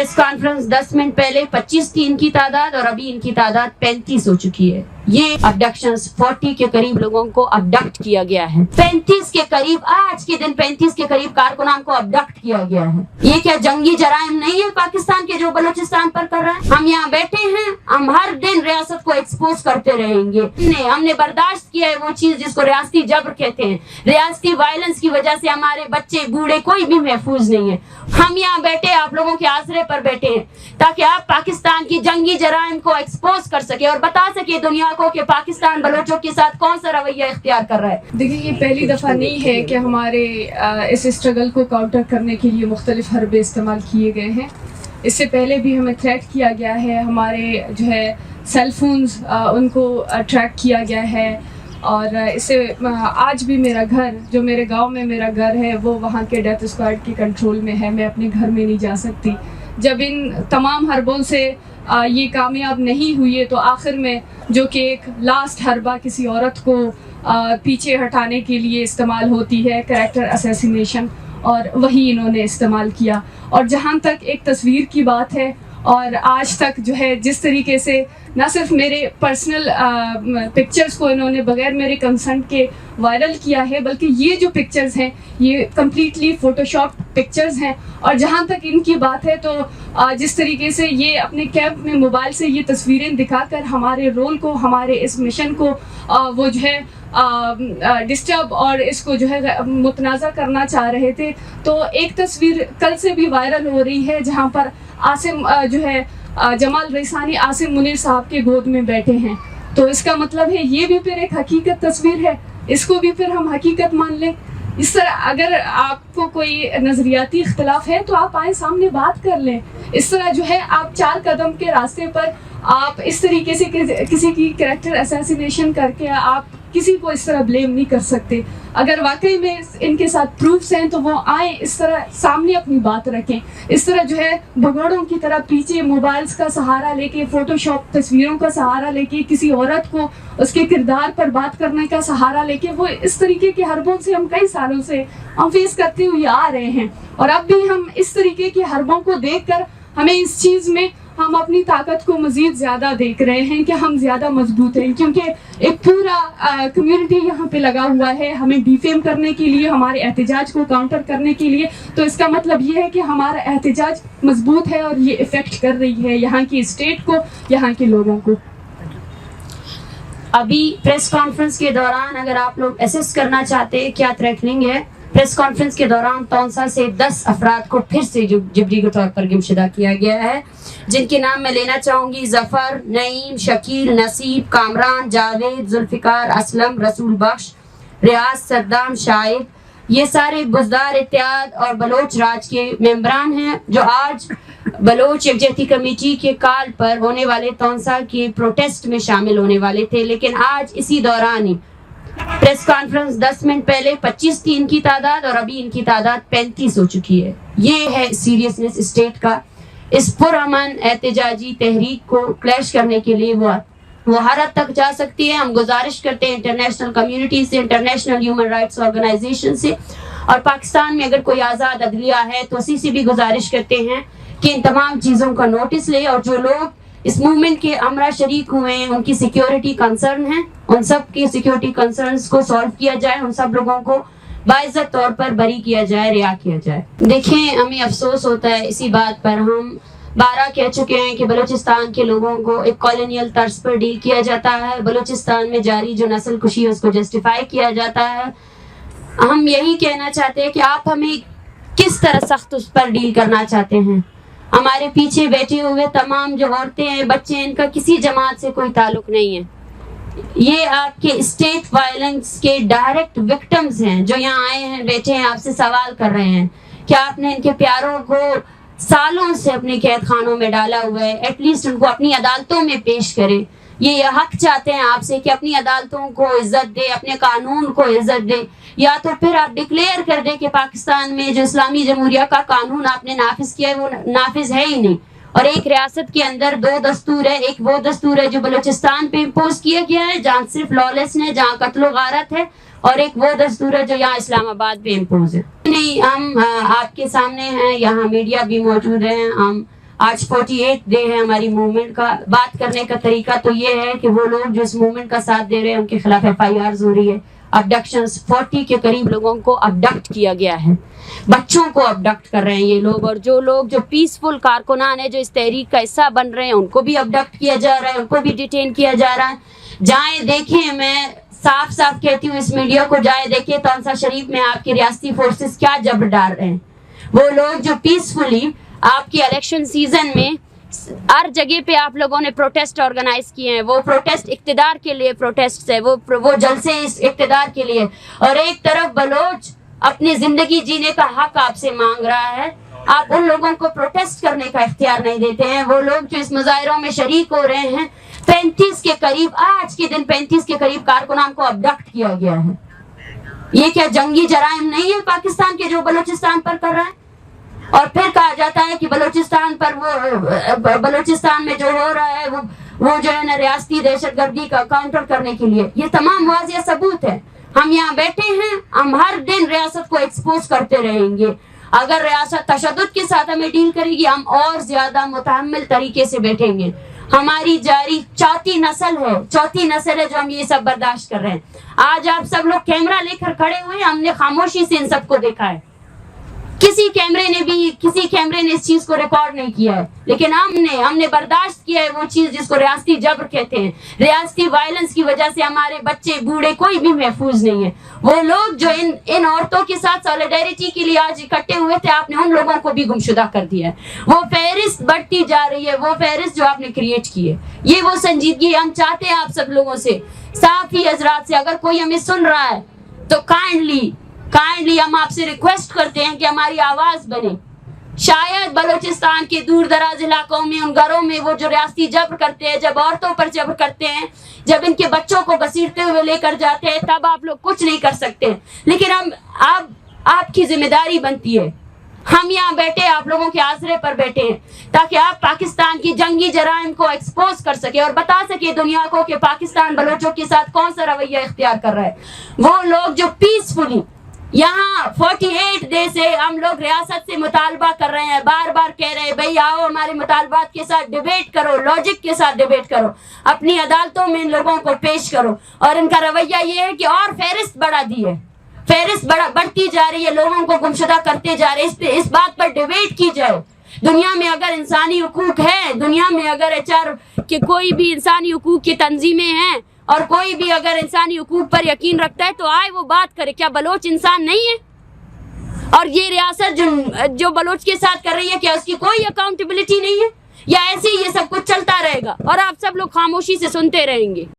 Press conference 10 minute पहले 25 थी इनकी तादाद और अभी इनकी तादाद 35 हो चुकी है। ये अबडक्शंस 40 के करीब लोगों को अबडक्ट किया गया है। 35 के करीब, आज के दिन 35 के करीब कारकुनान को अबडक्ट किया गया है। ये क्या जंगी जराइम नहीं है पाकिस्तान के जो बलूचिस्तान पर कर रहा है? हम यहाँ बैठे हैं, हम हर दिन रियासत को एक्सपोज करते रहेंगे। हमने बर्दाश्त किया है वो चीज जिसको रियासती जबर कहते हैं। रियासती वायलेंस की वजह से हमारे बच्चे बूढ़े कोई भी महफूज नहीं है। हम यहाँ बैठे आप लोगों के आसरे पर बैठे हैं ताकि आप पाकिस्तान की जंगी जराइम को एक्सपोज कर सके और बता सके दुनिया को कि पाकिस्तान बलोचों के साथ कौन सा रवैया इख्तियार कर रहा है। देखिए, ये पहली दफ़ा नहीं है कि हमारे इस स्ट्रगल को काउंटर करने के लिए मुख्तलिफ हरबे इस्तेमाल किए गए हैं। इससे पहले भी हमें थ्रेट किया गया है, हमारे जो है सेल फोन्स उनको ट्रैक किया गया है। और इससे आज भी मेरा घर, जो मेरे गांव में मेरा घर है, वो वहाँ के डेथ स्क्वाड की कंट्रोल में है। मैं अपने घर में नहीं जा सकती। जब इन तमाम हरबों से ये कामयाब नहीं हुई है तो आखिर में जो कि एक लास्ट हरबा किसी औरत को पीछे हटाने के लिए इस्तेमाल होती है, कैरेक्टर असैसिनेशन, और वही इन्होंने इस्तेमाल किया। और जहाँ तक एक तस्वीर की बात है, और आज तक जो है जिस तरीके से न सिर्फ मेरे पर्सनल पिक्चर्स को इन्होंने बगैर मेरे कंसेंट के वायरल किया है, बल्कि ये जो पिक्चर्स हैं ये कम्प्लीटली फ़ोटोशॉप पिक्चर्स हैं। और जहाँ तक इनकी बात है तो जिस तरीके से ये अपने कैंप में मोबाइल से ये तस्वीरें दिखाकर हमारे रोल को, हमारे इस मिशन को वो जो है डिस्टर्ब और इसको जो है मुतनाज़ा करना चाह रहे थे। तो एक तस्वीर कल से भी वायरल हो रही है जहाँ पर आसिम जो है जमाल रईसानी आसिम मुनीर साहब के गोद में बैठे हैं। तो इसका मतलब है ये भी फिर एक हकीकत तस्वीर है, इसको भी फिर हम हकीकत मान लें। इस तरह अगर आपको कोई नज़रियाती इख्तिलाफ है तो आप आए सामने बात कर लें। इस तरह जो है आप 4 कदम के रास्ते पर आप इस तरीके से किसी की कैरेक्टर असैसिनेशन करके आप किसी को इस तरह ब्लेम नहीं कर सकते। अगर वाकई में इनके साथ प्रूफ्स हैं तो वो आए, इस तरह सामने अपनी बात रखें। इस तरह जो है भगोड़ों की तरह पीछे मोबाइल्स का सहारा लेके, फोटोशॉप तस्वीरों का सहारा लेके, किसी औरत को उसके किरदार पर बात करने का सहारा लेके, वो इस तरीके के हरबों से हम कई सालों से हम फेस करते हुए आ रहे हैं। और अब भी हम इस तरीके के हरबों को देख कर हमें इस चीज़ में हम अपनी ताकत को मज़ीद ज़्यादा देख रहे हैं कि हम ज़्यादा मजबूत हैं, क्योंकि एक पूरा कम्युनिटी यहाँ पे लगा हुआ है हमें डिफेम करने के लिए, हमारे एहतजाज को काउंटर करने के लिए। तो इसका मतलब ये है कि हमारा एहतजाज मजबूत है और ये इफ़ेक्ट कर रही है यहाँ की स्टेट को, यहाँ के लोगों को। अभी प्रेस कॉन्फ्रेंस के दौरान अगर आप लोग असेस करना चाहते हैं क्या थ्रेटनिंग है, प्रेस कॉन्फ्रेंस के दौरान तौंसा से 10 अफराद को फिर से जबरी के तौर पर गुमशुदा किया गया है, जिनके नाम मैं लेना चाहूँगी। जफ़र, नईम, शकील, नसीब, कामरान, जावेद, जुल्फ़िकार, असलम, रसूल बख्श, रियाज, सद्दाम, शाहिद। ये सारे बुज़दार इत्तेहाद और बलोच राज के मेंबरान हैं जो आज बलोच यकजहती कमेटी के कॉल पर होने वाले तौंसा के प्रोटेस्ट में शामिल होने वाले थे। लेकिन आज इसी दौरान ही प्रेस कॉन्फ्रेंस 10 मिनट पहले 25 थी इनकी तादाद और अभी इनकी तादाद 35 हो चुकी है। ये है सीरियसनेस स्टेट का। इस पुरअमन एहतजाजी तहरीक को क्लैश करने के लिए वो हर हद तक जा सकती है। हम गुजारिश करते हैं इंटरनेशनल कम्युनिटी से, इंटरनेशनल ह्यूमन राइट्स ऑर्गेनाइजेशन से, और पाकिस्तान में अगर कोई आज़ाद अदलिया है तो उसी से भी गुजारिश करते हैं कि इन तमाम चीज़ों का नोटिस ले, और जो लोग इस मूवमेंट के अमरा शरीक हुए हैं, उनकी सिक्योरिटी कंसर्न है, उन सब की सिक्योरिटी कंसर्न्स को सॉल्व किया जाए, उन सब लोगों को बाइज्जत तौर पर बरी किया जाए, रिहा किया जाए। देखें, हमें अफसोस होता है इसी बात पर, हम 12 कह चुके हैं कि बलूचिस्तान के लोगों को एक कॉलोनियल तर्ज पर डील किया जाता है। बलूचिस्तान में जारी जो नस्ल कुशी है उसको जस्टिफाई किया जाता है। हम यही कहना चाहते हैं कि आप हमें किस तरह सख्त उस पर डील करना चाहते हैं। हमारे पीछे बैठे हुए तमाम जो औरतें हैं, बच्चे हैं, इनका किसी जमात से कोई ताल्लुक नहीं है। ये आपके स्टेट वायलेंस के डायरेक्ट विक्टिम्स हैं जो यहाँ आए हैं, बैठे हैं, आपसे सवाल कर रहे हैं कि आपने इनके प्यारों को सालों से अपने कैद खानों में डाला हुआ है, एटलीस्ट उनको अपनी अदालतों में पेश करें। ये हक चाहते हैं आपसे कि अपनी अदालतों को इज्जत दे, अपने कानून को इज्जत दे, या तो फिर आप डिक्लेयर कर दे कि पाकिस्तान में जो इस्लामी जमहूरिया का कानून आपने नाफिज किया है वो नाफिज है ही नहीं, और एक रियासत के अंदर 2 दस्तूर है। एक वो दस्तूर है जो बलूचिस्तान पे इम्पोज किया गया है जहाँ सिर्फ लॉलेसनेस है, जहाँ कत्लो गारत है, और एक वो दस्तूर है जो यहाँ इस्लामाबाद पे इम्पोज है। नहीं, हम आपके सामने हैं, यहाँ मीडिया भी मौजूद है, हम آج 48 ڈے ہے ہماری موومنٹ کا. بات کرنے کا طریقہ تو یہ ہے کہ وہ لوگ جو اس موومنٹ کا ساتھ دے رہے ہیں ان کے خلاف FIRs ہو رہی ہے. ابڈکشنز 40 کے قریب لوگوں کو ابڈکٹ کیا گیا ہے. بچوں کو ابڈکٹ کر رہے ہیں یہ لوگ. اور جو لوگ جو پیسفل کارکنان ہیں جو اس تحریک کا حصہ بن رہے ہیں ان کو بھی ابڈکٹ کیا جا رہا ہے, ان کو بھی ڈیٹین کیا جا رہا ہے. جائیں دیکھیں, میں صاف صاف کہتی ہوں اس میڈیا کو, جائیں دیکھیں تونسا شریف میں آپ کی ریاستی فورسز کیا جبر ڈال رہے ہیں. وہ لوگ جو پیسفلی آپ کی الیکشن سیزن میں ہر جگہ پہ آپ لوگوں نے پروٹیسٹ آرگنائز کیے ہیں. وہ پروٹیسٹ اقتدار کے لیے پروٹیسٹ ہے, وہ جلسے اس اقتدار کے لیے. اور ایک طرف بلوچ اپنی زندگی جینے کا حق آپ سے مانگ رہا ہے, آپ ان لوگوں کو پروٹیسٹ کرنے کا اختیار نہیں دیتے ہیں. وہ لوگ جو اس مظاہروں میں شریک ہو رہے ہیں, 35 کے قریب, آج کے دن 35 کے قریب کارکنان کو ابڈکٹ کیا گیا ہے. یہ کیا جنگی جرائم نہیں ہے پاکستان کے جو بلوچستان پر کر رہا ہے؟ اور پھر کہا جاتا ہے کہ بلوچستان پر بلوچستان میں جو ہو رہا ہے وہ جو ہے نا ریاستی دہشت گردی کا کاؤنٹر کرنے کے لیے. یہ تمام واضح ثبوت ہے. ہم یہاں بیٹھے ہیں, ہم ہر دن ریاست کو ایکسپوز کرتے رہیں گے. اگر ریاست تشدد کے ساتھ ہمیں ڈیل کرے گی, ہم اور زیادہ متحمل طریقے سے بیٹھیں گے. ہماری جاری چوتھی نسل ہے جو ہم یہ سب برداشت کر رہے ہیں. آج آپ سب لوگ کیمرہ لے کر کھڑے ہوئے, ہم نے خاموشی سے ان سب کو دیکھا ہے. کسی کیمرے نے اس چیز کو ریکارڈ نہیں کیا ہے, لیکن ہم نے برداشت کیا ہے وہ چیز جس کو ریاستی جبر کہتے ہیں. ریاستی وائلنس کی وجہ سے ہمارے بچے بوڑھے کوئی بھی محفوظ نہیں ہے. وہ لوگ جو ان عورتوں کے ساتھ سولیڈیریٹی کے لیے آج اکٹھے ہوئے تھے, آپ نے ان لوگوں کو بھی گمشدہ کر دیا ہے. وہ فہرست بڑھتی جا رہی ہے, وہ فہرست جو آپ نے کریٹ کی ہے. یہ وہ سنجیدگی ہم چاہتے ہیں آپ سب لوگوں سے, صحافی حضرات سے. اگر کوئی ہمیں سن رہا ہے تو کائنڈلی ہم آپ سے ریکویسٹ کرتے ہیں کہ ہماری آواز بنے. شاید بلوچستان کے دور دراز علاقوں میں, ان گھروں میں وہ جو ریاستی جبر کرتے ہیں, جب عورتوں پر جبر کرتے ہیں, جب ان کے بچوں کو گھسیٹتے ہوئے لے کر جاتے ہیں, تب آپ لوگ کچھ نہیں کر سکتے. لیکن آپ کی ذمہ داری بنتی ہے, ہم یہاں بیٹھے آپ لوگوں کے آسرے پر بیٹھے ہیں تاکہ آپ پاکستان کی جنگی جرائم کو ایکسپوز کر سکے اور بتا سکے دنیا کو کہ پاکستان بلوچوں کے ساتھ کون سا رویہ اختیار کر رہا ہے. وہ لوگ جو پیسفلی یہاں 48 ڈے سے ہم لوگ ریاست سے مطالبہ کر رہے ہیں, بار بار کہہ رہے ہیں بھئی آؤ ہمارے مطالبات کے ساتھ ڈیبیٹ کرو, لاجک کے ساتھ ڈیبیٹ کرو, اپنی عدالتوں میں ان لوگوں کو پیش کرو. اور ان کا رویہ یہ ہے کہ اور فہرست بڑھا دی ہے, فہرست بڑھتی جا رہی ہے, لوگوں کو گمشدہ کرتے جا رہے ہیں. اس بات پر ڈیبیٹ کی جائے. دنیا میں اگر انسانی حقوق ہے, دنیا میں اگر کہ کوئی بھی انسانی حقوق کی تنظیمیں ہیں اور کوئی بھی اگر انسانی حقوق پر یقین رکھتا ہے تو آئے وہ بات کرے. کیا بلوچ انسان نہیں ہے؟ اور یہ ریاست جو بلوچ کے ساتھ کر رہی ہے, کیا اس کی کوئی اکاؤنٹیبلٹی نہیں ہے؟ یا ایسے ہی یہ سب کچھ چلتا رہے گا اور آپ سب لوگ خاموشی سے سنتے رہیں گے؟